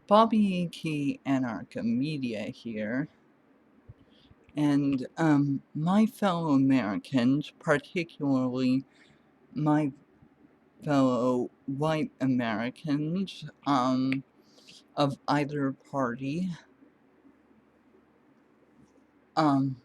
Bobby Key Anarcha Media here, and my fellow Americans, particularly my fellow white Americans, of either party, um,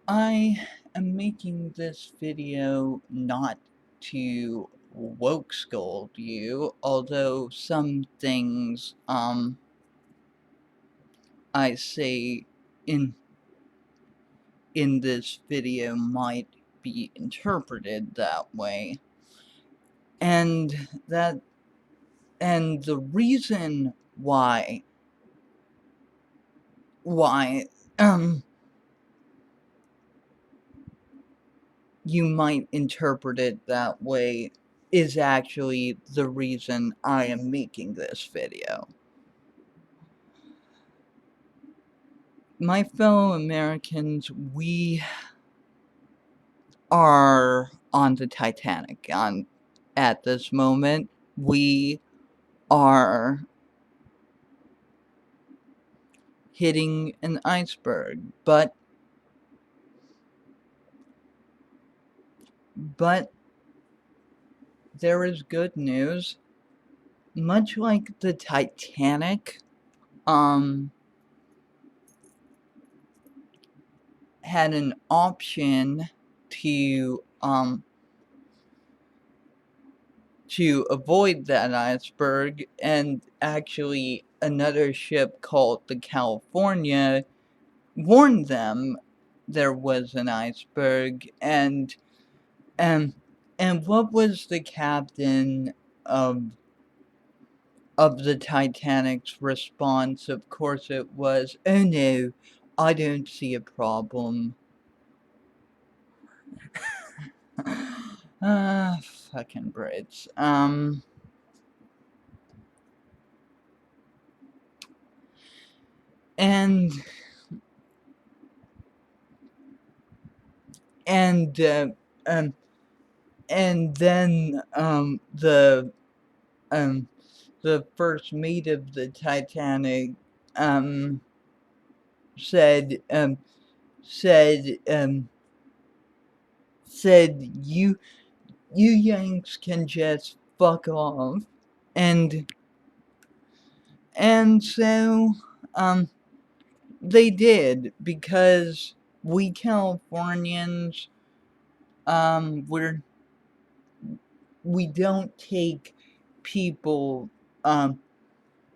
I am making this video not to woke scold you, although some things, I say in this video might be interpreted that way. And the reason why um you might interpret it that way is actually the reason I am making this video. My fellow Americans, we are on the Titanic. At this moment, we are hitting an iceberg, but there is good news. Much like the Titanic, had an option to avoid that iceberg, and actually another ship called the California warned them there was an iceberg, and what was the captain of the Titanic's response? Of course it was, "Oh no, I don't see a problem." Fucking Brits. And and uh, um, and then the first mate of the Titanic um said said said you Yanks can just fuck off, and so they did, because we Californians, we don't take people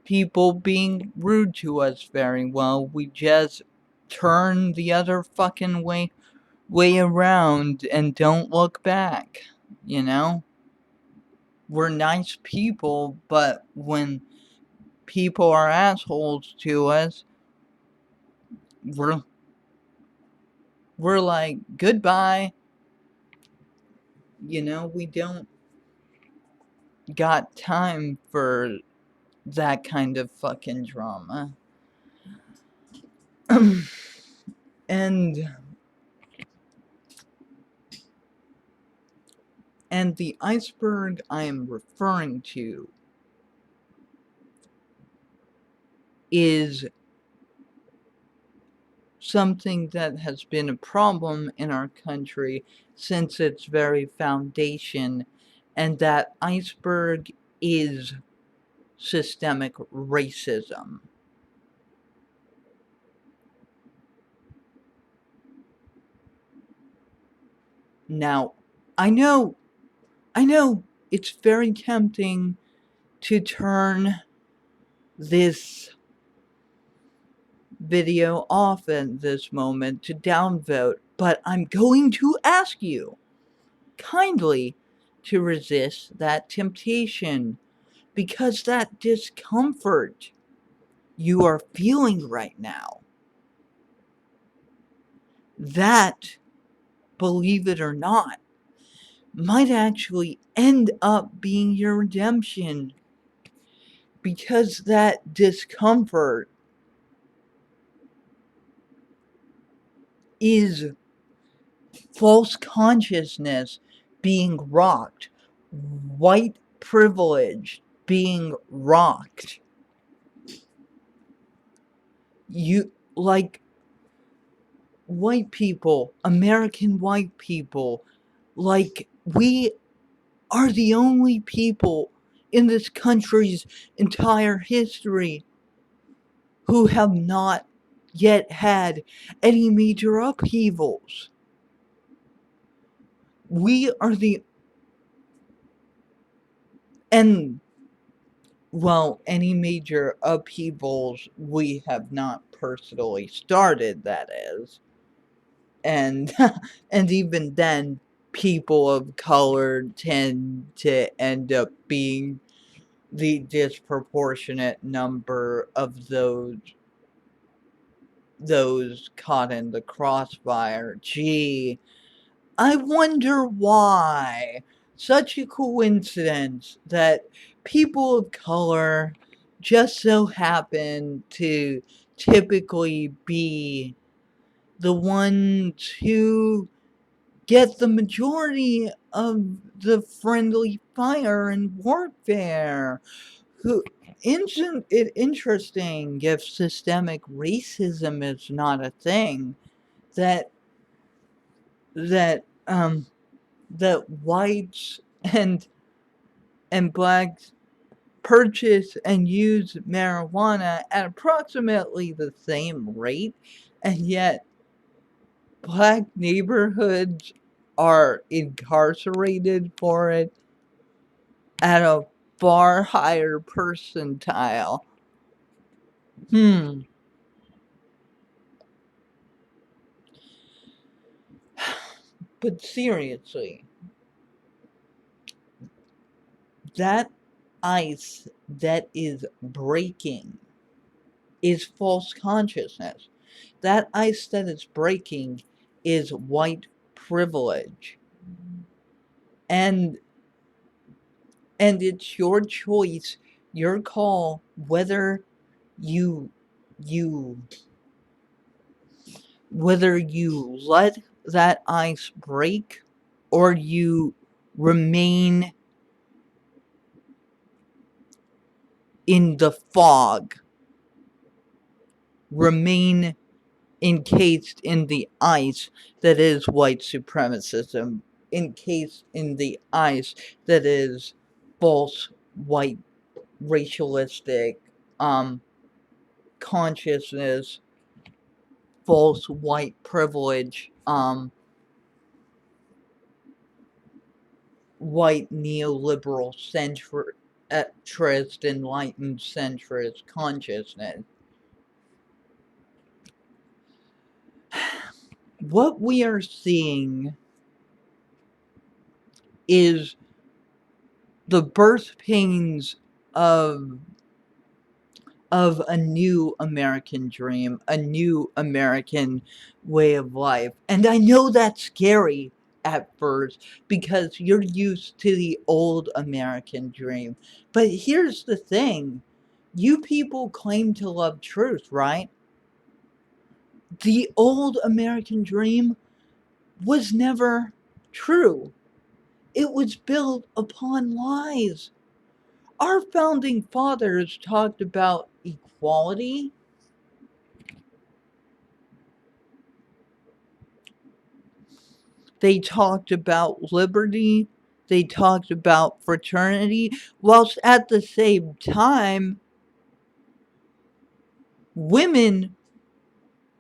people being rude to us very well. We just turn the other fucking way around and don't look back, you know? We're nice people, but when people are assholes to us, we're like, goodbye. You know, we don't got time for that kind of fucking drama. and the iceberg I am referring to is something that has been a problem in our country since its very foundation, and that iceberg is systemic racism. Now, I know it's very tempting to turn this video off at this moment to downvote, but I'm going to ask you kindly to resist that temptation, because that discomfort you are feeling right now, that, believe it or not, might actually end up being your redemption, because that discomfort is false consciousness being rocked, white privilege being rocked. You, like, white people, American white people, like, we are the only people in this country's entire history who have not yet had any major upheavals. We are the, and, well, any major upheavals we have not personally started, that is. And, and even then, people of color tend to end up being the disproportionate number of those caught in the crossfire. Gee, I wonder why. Such a coincidence that people of color just so happen to typically be the ones who get the majority of the friendly fire and warfare. Who, isn't it interesting, if systemic racism is not a thing, that that that whites and blacks purchase and use marijuana at approximately the same rate, and yet black neighborhoods are incarcerated for it at a far higher percentile. Hmm. But seriously, that ice that is breaking is false consciousness. That ice that is breaking is white privilege. And it's your choice, your call, whether you you whether you let that ice break or you remain in the fog, remain encased in the ice that is white supremacism, encased in the ice that is false white racialistic consciousness, false white privilege, white neoliberal centrist, enlightened centrist consciousness. What we are seeing is the birth pains of a new American dream, a new American way of life. And I know that's scary at first because you're used to the old American dream. But here's the thing, you people claim to love truth, right? The old American dream was never true, it was built upon lies. Our founding fathers talked about equality. They talked about liberty. They talked about fraternity, whilst at the same time, women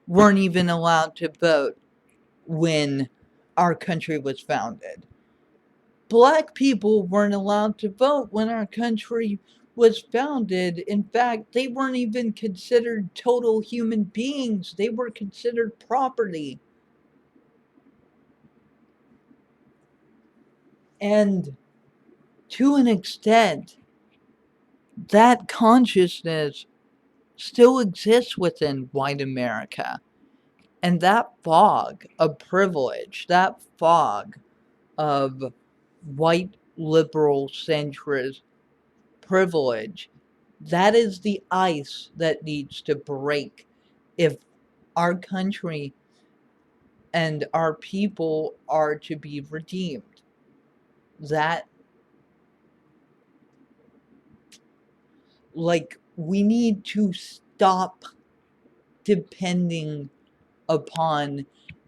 weren't even allowed to vote when our country was founded. Black people weren't allowed to vote when our country was founded. In fact, they weren't even considered total human beings, they were considered property. And to an extent, that consciousness still exists within white America. And that fog of privilege, that fog of white liberal centrist privilege, that is the ice that needs to break if our country and our people are to be redeemed. That, like, we need to stop depending upon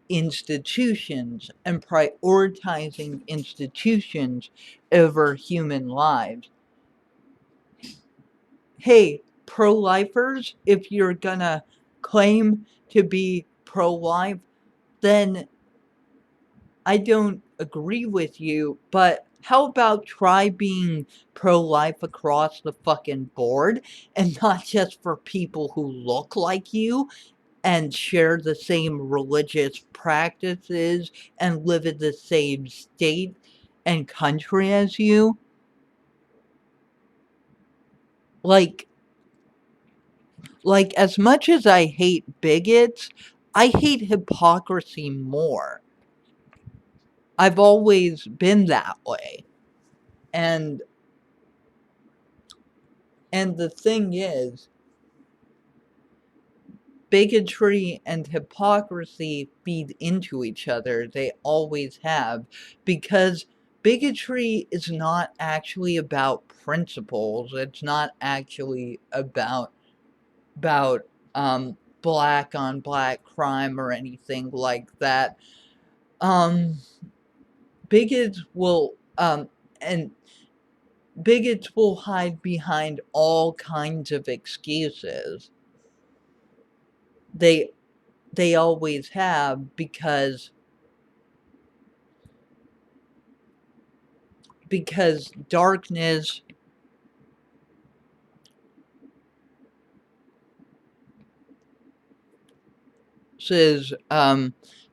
institutions and prioritizing institutions over human lives. Hey, pro-lifers, if you're gonna claim to be pro-life, then I don't agree with you, but how about try being pro-life across the fucking board and not just for people who look like you and share the same religious practices and live in the same state and country as you? Like, as much as I hate bigots, I hate hypocrisy more. I've always been that way. And the thing is, bigotry and hypocrisy feed into each other. They always have, because bigotry is not actually about principles. It's not actually about black on black crime or anything like that. Um, bigots will and bigots will hide behind all kinds of excuses. They always have, because darkness says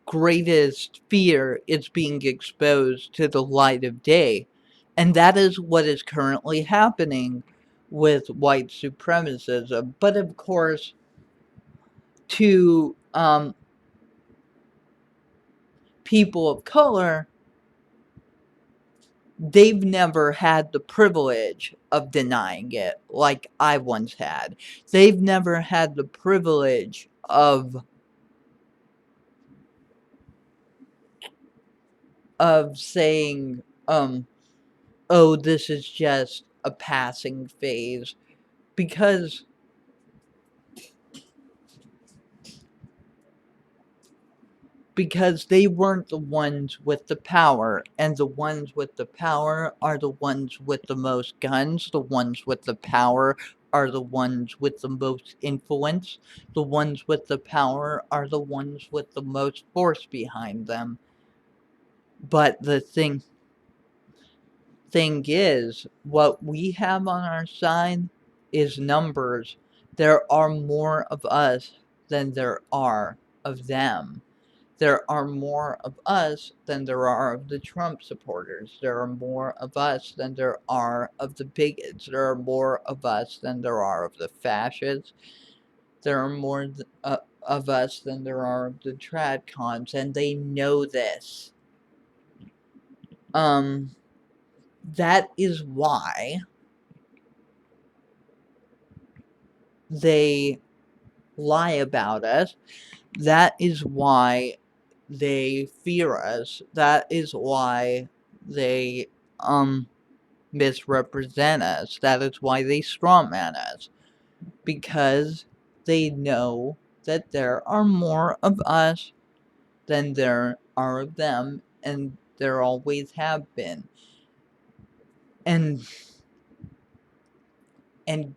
greatest fear is being exposed to the light of day. And that is what is currently happening with white supremacism. But of course, to people of color, they've never had the privilege of denying it like I once had. They've never had the privilege of saying, oh, this is just a passing phase, because they weren't the ones with the power, and the ones with the power are the ones with the most guns. The ones with the power are the ones with the most influence. The ones with the power are the ones with the most force behind them. But the thing is, what we have on our side is numbers. There are more of us than there are of them. There are more of us than there are of the Trump supporters. There are more of us than there are of the bigots. There are more of us than there are of the fascists. There are more of us than there are of the tradcons, and they know this. That is why they lie about us. That is why they fear us. That is why they misrepresent us. That is why they strawman us. Because they know that there are more of us than there are of them, and there always have been. And and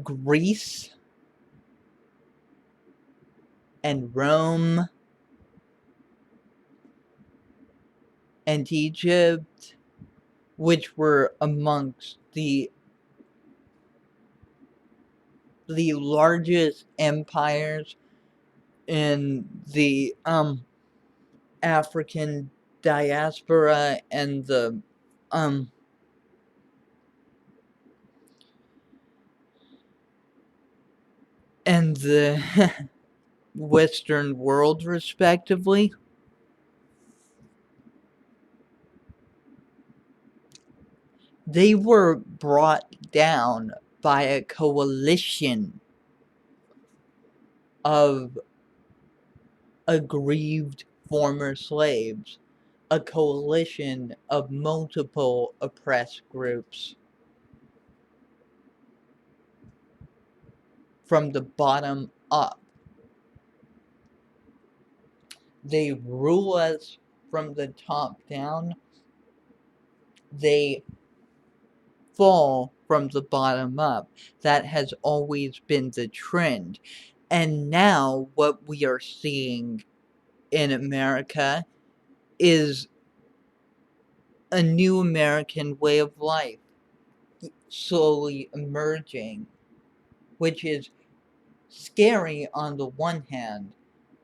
Greece and Rome and Egypt, which were amongst the largest empires in the African diaspora and the um Western world, respectively. They were brought down by a coalition of aggrieved former slaves, a coalition of multiple oppressed groups from the bottom up. They rule us from the top down. They fall from the bottom up. That has always been the trend. And now what we are seeing in America is a new American way of life slowly emerging, which is scary on the one hand,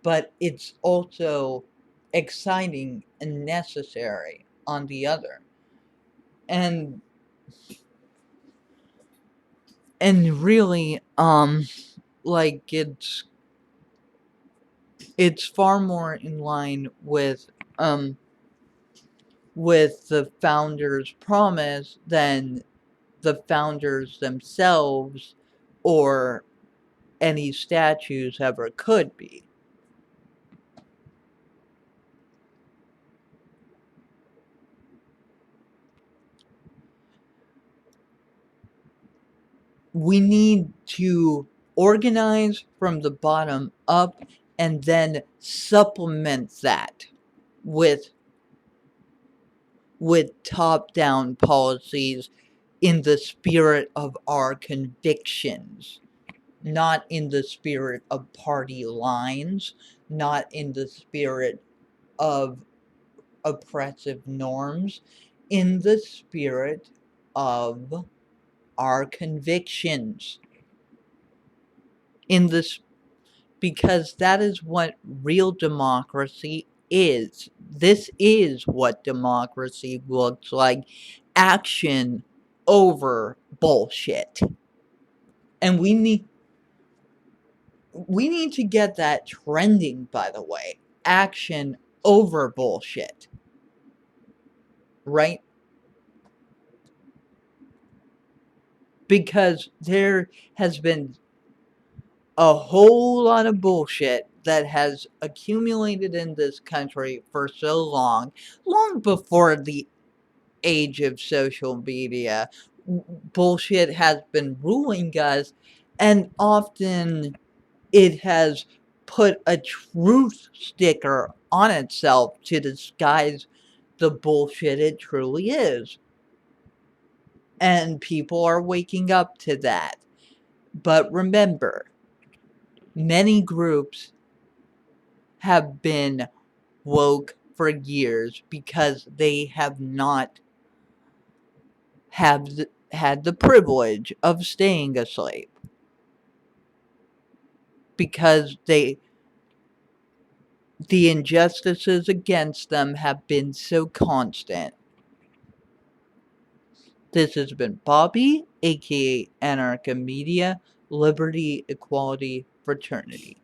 but it's also exciting and necessary on the other. And really, like it's far more in line with the founders' promise than the founders themselves or any statues ever could be. We need to organize from the bottom up and then supplement that with top down policies in the spirit of our convictions, not in the spirit of party lines, not in the spirit of oppressive norms, in the spirit of our convictions, in this, because that is what real democracy is. This is what democracy looks like. Action over bullshit. And we need to get that trending, by the way. Action over bullshit. Right? Because there has been a whole lot of bullshit that has accumulated in this country for so long, long before the age of social media. Bullshit has been ruling us, and often it has put a truth sticker on itself to disguise the bullshit it truly is. And people are waking up to that. But remember, many groups have been woke for years because they have not had the privilege of staying asleep, because the injustices against them have been so constant. This has been Bobby, aka Anarcha Media, Liberty, Equality, Fraternity.